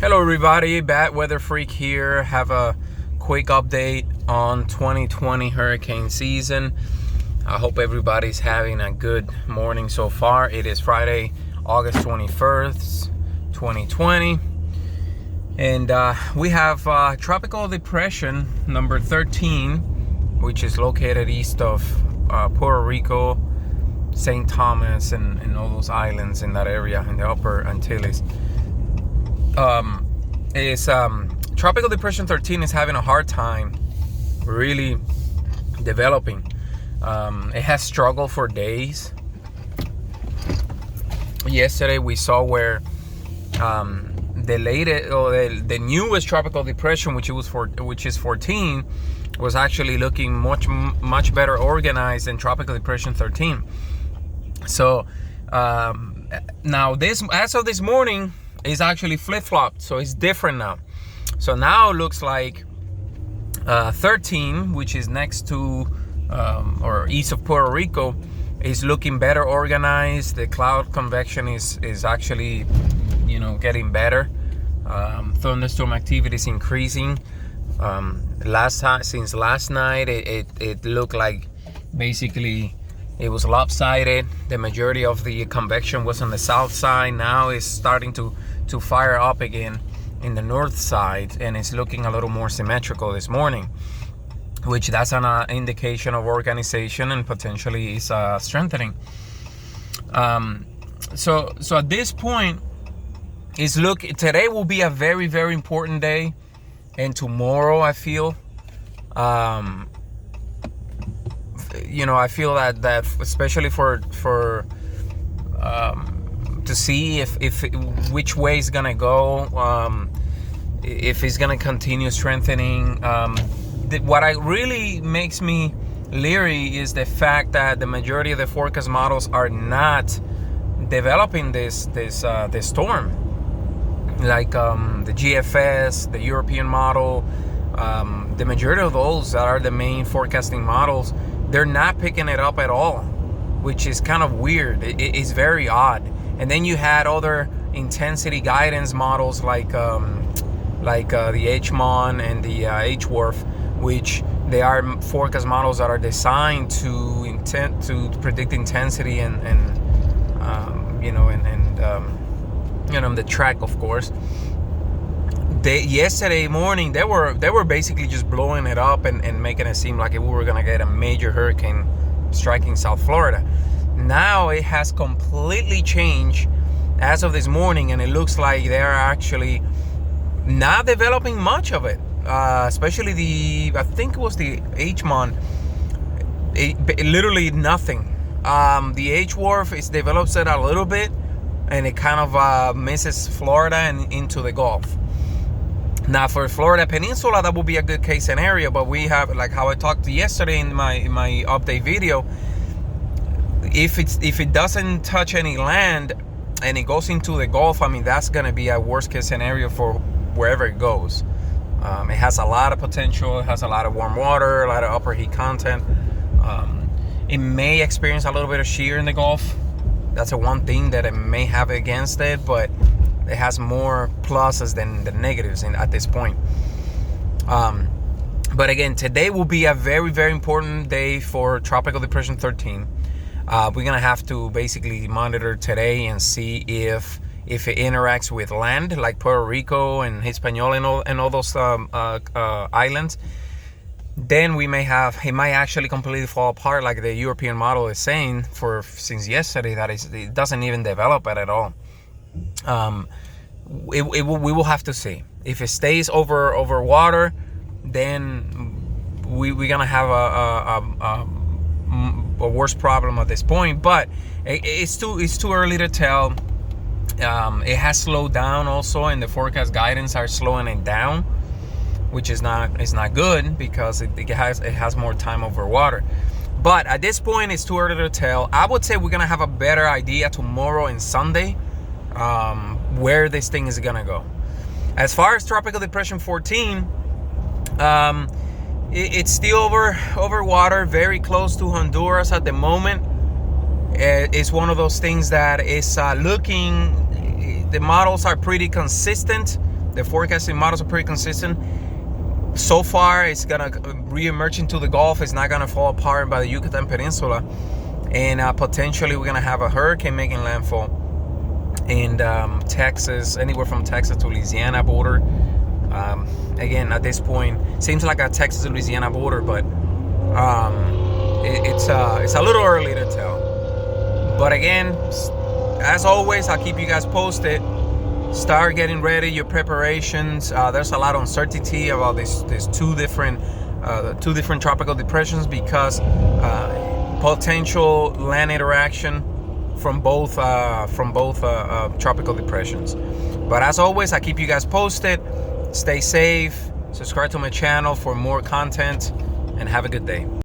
Hello everybody, Bad Weather Freak here. Have a quick update on 2020 hurricane season. I hope everybody's having a good morning so far. It is Friday, August 21st, 2020. And we have Tropical Depression number 13, which is located east of Puerto Rico, St. Thomas, and all those islands in that area, in the upper Antilles. Tropical Depression 13 is having a hard time really developing. It has struggled for days. Yesterday we saw where the newest tropical depression, which is 14, was actually looking much better organized than Tropical Depression 13. So now as of this morning, is actually flip-flopped, so it's different now. So now it looks like 13, which is next to or east of Puerto Rico, is looking better organized. The cloud convection is actually, getting better. Thunderstorm activity is increasing. Since last night, it looked like basically it was lopsided. The majority of the convection was on the south side. Now it's starting to fire up again in the north side, and it's looking a little more symmetrical this morning, which that's an indication of organization and potentially is strengthening. So at this point, today will be a very, very important day, and tomorrow I feel I feel that especially for to see if which way it's gonna go, if it's gonna continue strengthening. What really makes me leery is the fact that the majority of the forecast models are not developing this storm, like the GFS, the European model. The majority of those that are the main forecasting models, they're not picking it up at all, which is kind of weird. It's very odd. And then you had other intensity guidance models like the HMON and the HWRF, which they are forecast models that are designed to predict intensity and the track, of course. Yesterday morning they were basically just blowing it up and making it seem like we were gonna get a major hurricane striking South Florida. Now it has completely changed as of this morning, and it looks like they're actually not developing much of it, especially I think it was the HMON. Literally nothing. The HWRF develops it a little bit, and it kind of misses Florida and into the Gulf. Now for Florida Peninsula, that would be a good case scenario, but we have, like how I talked yesterday in my update video, if it doesn't touch any land and it goes into the Gulf, I mean, that's gonna be a worst case scenario for wherever it goes. It has a lot of potential. It has a lot of warm water, a lot of upper heat content. It may experience a little bit of shear in the Gulf. That's the one thing that it may have against it, but it has more pluses than the negatives at this point. But again, today will be a very, very important day for Tropical Depression 13. We're gonna have to basically monitor today and see if it interacts with land like Puerto Rico and Hispaniola and all those islands. Then it might actually completely fall apart, like the European model is saying since yesterday, that it doesn't even develop it at all. We will have to see. If it stays over water, then we're gonna have a worse problem at this point. But it's too early to tell. It has slowed down also, and the forecast guidance are slowing it down, which is not good because it has more time over water. But at this point, it's too early to tell. I would say we're gonna have a better idea tomorrow and Sunday where this thing is gonna go. As far as Tropical Depression 14, it's still over water, very close to Honduras at the moment. It's one of those things that is looking. The models are pretty consistent The forecasting models are pretty consistent. So far, it's gonna re-emerge into the Gulf. It's not gonna fall apart by the Yucatan Peninsula, and potentially we're gonna have a hurricane making landfall in Texas, anywhere from Texas to Louisiana border. Again, at this point, seems like a Texas to Louisiana border, but it's a little early to tell. But again, as always, I'll keep you guys posted. Start getting ready, your preparations. There's a lot of uncertainty about these two different tropical depressions, because potential land interaction from both tropical depressions. But as always, I keep you guys posted. Stay safe. Subscribe to my channel for more content, and have a good day.